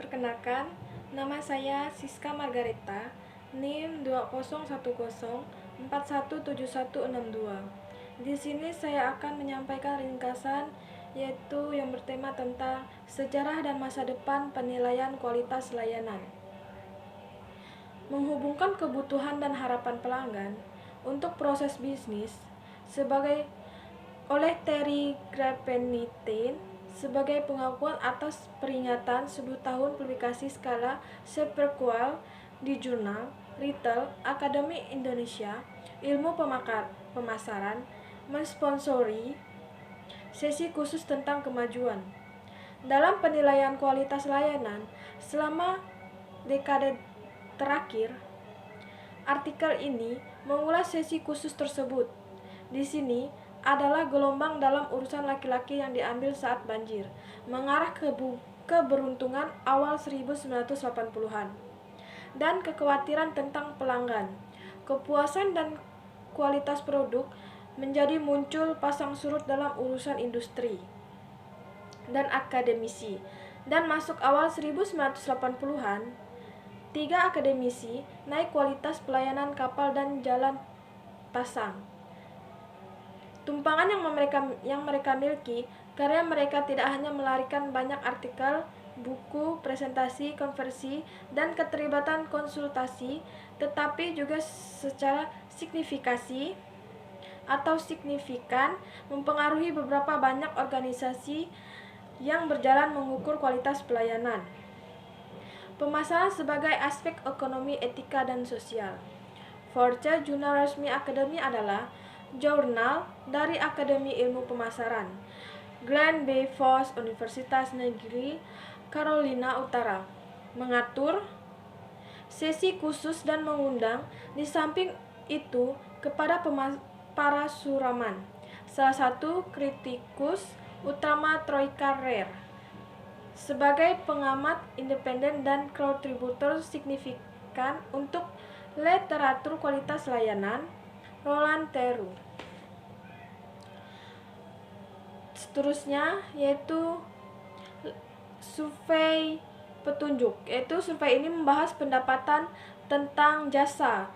Perkenalkan, nama saya Siska Margareta, NIM 2010417162. Di sini saya akan menyampaikan ringkasan yaitu yang bertema tentang sejarah dan masa depan penilaian kualitas layanan. Menghubungkan kebutuhan dan harapan pelanggan untuk proses bisnis sebagai oleh Terry Grapenstein sebagai pengakuan atas peringatan 10 tahun publikasi skala sequel di jurnal Retail Academy Indonesia. Ilmu Pemasaran mensponsori sesi khusus tentang kemajuan dalam penilaian kualitas layanan selama dekade terakhir. Artikel ini mengulas sesi khusus tersebut. Di sini adalah gelombang dalam urusan laki-laki yang diambil saat banjir, mengarah ke keberuntungan awal 1980-an, dan kekhawatiran tentang pelanggan. Kepuasan dan kualitas produk menjadi muncul pasang surut dalam urusan industri dan akademisi. Dan masuk awal 1980-an, 3 akademisi naik kualitas pelayanan kapal dan jalan pasang. Tumpangan yang mereka miliki, karya mereka tidak hanya melahirkan banyak artikel, buku, presentasi, konversi, dan keterlibatan konsultasi, tetapi juga secara signifikan mempengaruhi beberapa banyak organisasi yang berjalan mengukur kualitas pelayanan. Pemasaran sebagai aspek ekonomi, etika, dan sosial. Force, jurnal resmi akademi, adalah jurnal dari Akademi Ilmu Pemasaran Glen B. Foss, Universitas Negeri Carolina Utara, mengatur sesi khusus dan mengundang di samping itu kepada para suraman. Salah satu kritikus utama Troika Rare sebagai pengamat independen dan kontributor signifikan untuk literatur kualitas layanan, Roland Theroux. Seterusnya yaitu survei petunjuk, yaitu survei ini membahas pendapatan tentang jasa.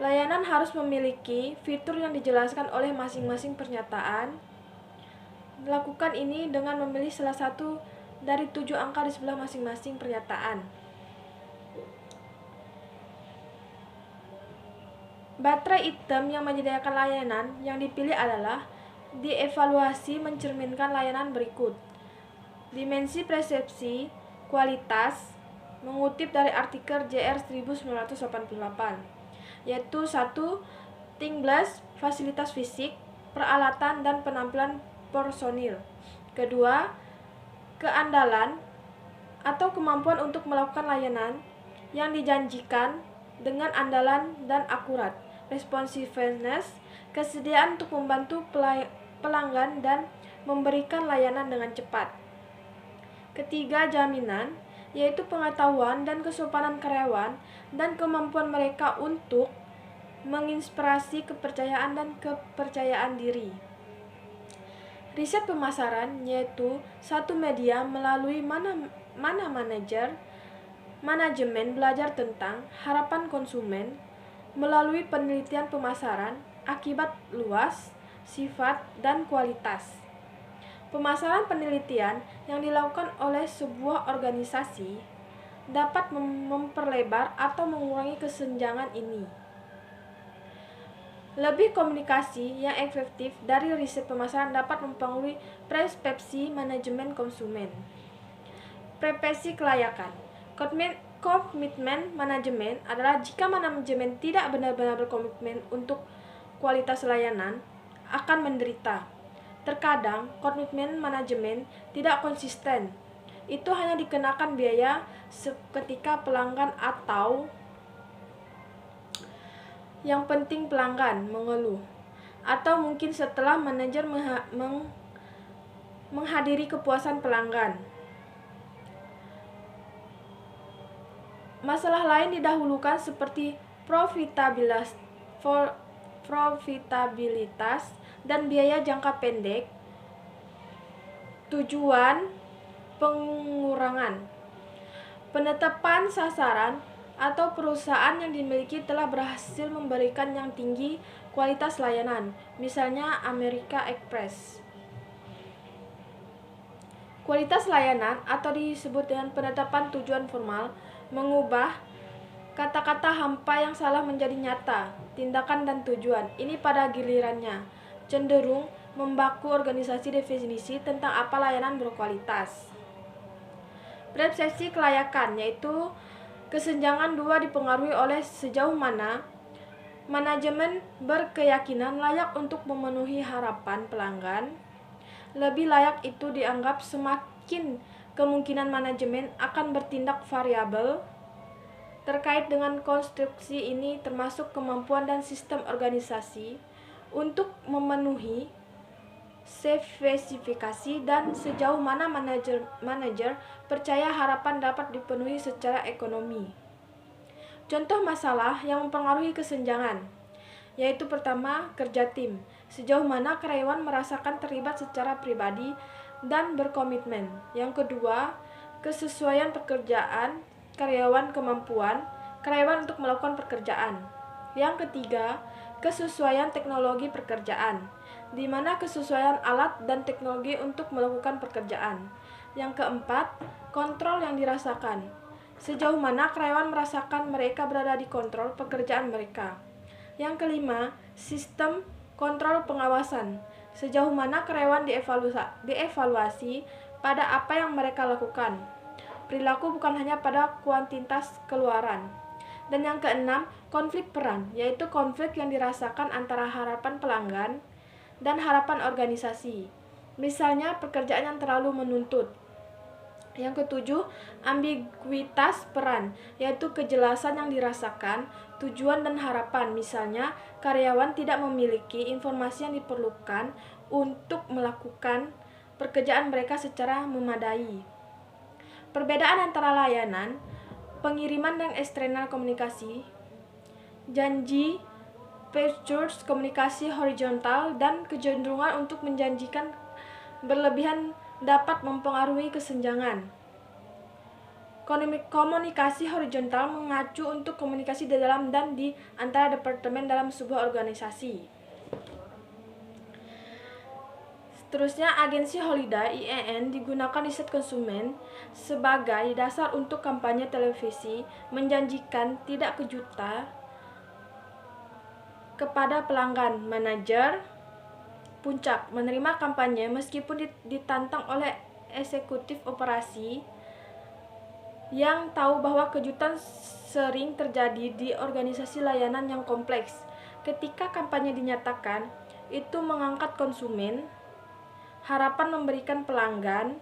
Layanan harus memiliki fitur yang dijelaskan oleh masing-masing pernyataan. Lakukan ini dengan memilih salah satu dari 7 angka di sebelah masing-masing pernyataan. Baterai item yang menyediakan layanan yang dipilih adalah dievaluasi mencerminkan layanan berikut. Dimensi persepsi kualitas mengutip dari artikel JR 1988, yaitu 1. Tingblast, fasilitas fisik, peralatan, dan penampilan personil. Kedua, keandalan atau kemampuan untuk melakukan layanan yang dijanjikan dengan andalan dan akurat. Responsiveness, kesediaan untuk membantu pelanggan dan memberikan layanan dengan cepat. Ketiga, jaminan, yaitu pengetahuan dan kesopanan karyawan dan kemampuan mereka untuk menginspirasi kepercayaan dan kepercayaan diri. Riset pemasaran, yaitu satu media melalui manajemen belajar tentang harapan konsumen melalui penelitian pemasaran, akibat luas, sifat, dan kualitas. Pemasaran penelitian yang dilakukan oleh sebuah organisasi dapat memperlebar atau mengurangi kesenjangan ini. Lebih komunikasi yang efektif dari riset pemasaran dapat mempengaruhi persepsi manajemen konsumen. Persepsi kelayakan. Komitmen manajemen adalah jika manajemen tidak benar-benar berkomitmen untuk kualitas layanan, akan menderita. Terkadang, komitmen manajemen tidak konsisten. Itu hanya dikenakan biaya ketika pelanggan atau yang penting pelanggan mengeluh, atau mungkin setelah manajer menghadiri kepuasan pelanggan. Masalah lain didahulukan seperti profitabilitas dan biaya jangka pendek. Tujuan pengurangan Penetapan sasaran atau perusahaan yang dimiliki telah berhasil memberikan yang tinggi kualitas layanan, misalnya Amerika Express. Kualitas layanan atau disebut dengan penetapan tujuan formal mengubah kata-kata hampa yang salah menjadi nyata, tindakan dan tujuan. Ini pada gilirannya cenderung membaku organisasi definisi tentang apa layanan berkualitas. Persepsi kelayakan, yaitu kesenjangan dua dipengaruhi oleh sejauh mana manajemen berkeyakinan layak untuk memenuhi harapan pelanggan. Lebih layak itu dianggap semakin kemungkinan manajemen akan bertindak variabel. Terkait dengan konstruksi ini termasuk kemampuan dan sistem organisasi untuk memenuhi spesifikasi dan sejauh mana manajer percaya harapan dapat dipenuhi secara ekonomi. Contoh masalah yang mempengaruhi kesenjangan, yaitu pertama, kerja tim. Sejauh mana karyawan merasakan terlibat secara pribadi dan berkomitmen. Yang kedua, kesesuaian pekerjaan karyawan, kemampuan karyawan untuk melakukan pekerjaan. Yang ketiga, kesesuaian teknologi pekerjaan, di mana kesesuaian alat dan teknologi untuk melakukan pekerjaan. Yang keempat, kontrol yang dirasakan. Sejauh mana karyawan merasakan mereka berada di kontrol pekerjaan mereka. Yang kelima, sistem kontrol pengawasan. Sejauh mana karyawan dievaluasi pada apa yang mereka lakukan. Perilaku bukan hanya pada kuantitas keluaran. Dan yang keenam, konflik peran, yaitu konflik yang dirasakan antara harapan pelanggan dan harapan organisasi. Misalnya pekerjaan yang terlalu menuntut. Yang ketujuh, ambiguitas peran, yaitu kejelasan yang dirasakan, tujuan dan harapan. Misalnya, karyawan tidak memiliki informasi yang diperlukan untuk melakukan pekerjaan mereka secara memadai. Perbedaan antara layanan, pengiriman dan eksternal komunikasi, janji, purchase, komunikasi horizontal, dan kecenderungan untuk menjanjikan berlebihan dapat mempengaruhi kesenjangan. Komunikasi horizontal mengacu untuk komunikasi di dalam dan di antara departemen dalam sebuah organisasi. Seterusnya, agensi Holiday IEN digunakan riset konsumen sebagai dasar untuk kampanye televisi menjanjikan tidak kejutan kepada pelanggan. Manajer puncak menerima kampanye meskipun ditantang oleh eksekutif operasi yang tahu bahwa kejutan sering terjadi di organisasi layanan yang kompleks. Ketika kampanye dinyatakan, itu mengangkat konsumen, harapan memberikan pelanggan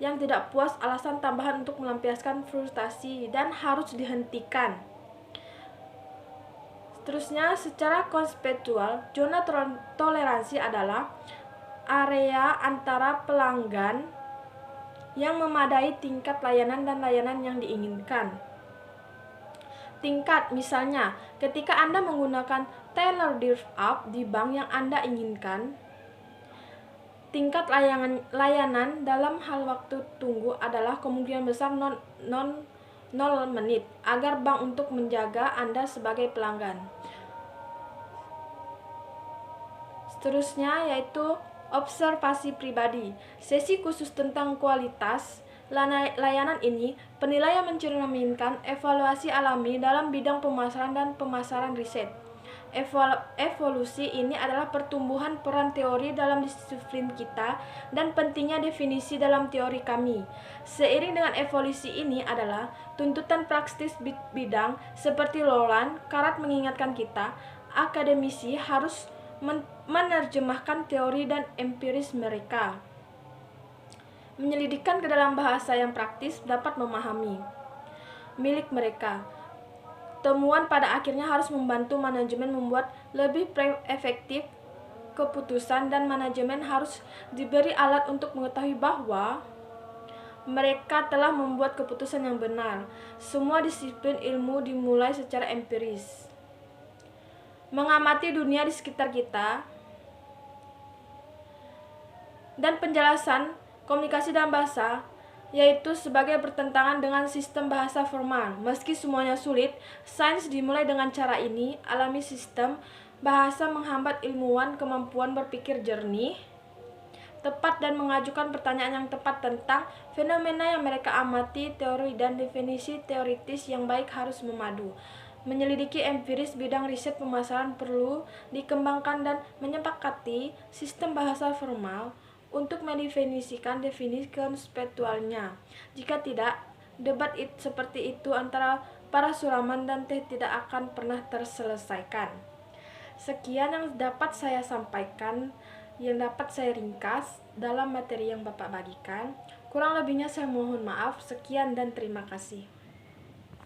yang tidak puas alasan tambahan untuk melampiaskan frustasi dan harus dihentikan. Seterusnya, secara konseptual, zona toleransi adalah area antara pelanggan yang memadai tingkat layanan dan layanan yang diinginkan. Tingkat, misalnya, ketika Anda menggunakan Teller Drive Up di bank yang Anda inginkan, tingkat layanan dalam hal waktu tunggu adalah kemungkinan besar 0 menit agar bank untuk menjaga Anda sebagai pelanggan. Seterusnya yaitu observasi pribadi. Sesi khusus tentang kualitas layanan ini, penilaian mencerminkan evaluasi alami dalam bidang pemasaran dan pemasaran riset. Evolusi ini adalah pertumbuhan peran teori dalam disiplin kita dan pentingnya definisi dalam teori kami. Seiring dengan evolusi ini adalah tuntutan praktis bidang seperti Lowland Karat mengingatkan kita, akademisi harus menerjemahkan teori dan empiris mereka, menyelidikkan ke dalam bahasa yang praktis dapat memahami milik mereka. Temuan pada akhirnya harus membantu manajemen membuat lebih efektif keputusan, dan manajemen harus diberi alat untuk mengetahui bahwa mereka telah membuat keputusan yang benar. Semua disiplin ilmu dimulai secara empiris. Mengamati dunia di sekitar kita dan penjelasan komunikasi dalam bahasa yaitu sebagai bertentangan dengan sistem bahasa formal. Meski semuanya sulit, sains dimulai dengan cara ini. Alami sistem bahasa menghambat ilmuwan kemampuan berpikir jernih, tepat dan mengajukan pertanyaan yang tepat tentang fenomena yang mereka amati. Teori dan definisi teoritis yang baik harus memadu. Menyelidiki empiris bidang riset pemasaran perlu dikembangkan dan menyepakati sistem bahasa formal untuk mendefinisikan definisi konseptualnya. Jika tidak, debat seperti itu antara para sulaman dan teh tidak akan pernah terselesaikan. Sekian yang dapat saya sampaikan, yang dapat saya ringkas dalam materi yang Bapak bagikan. Kurang lebihnya saya mohon maaf. Sekian dan terima kasih.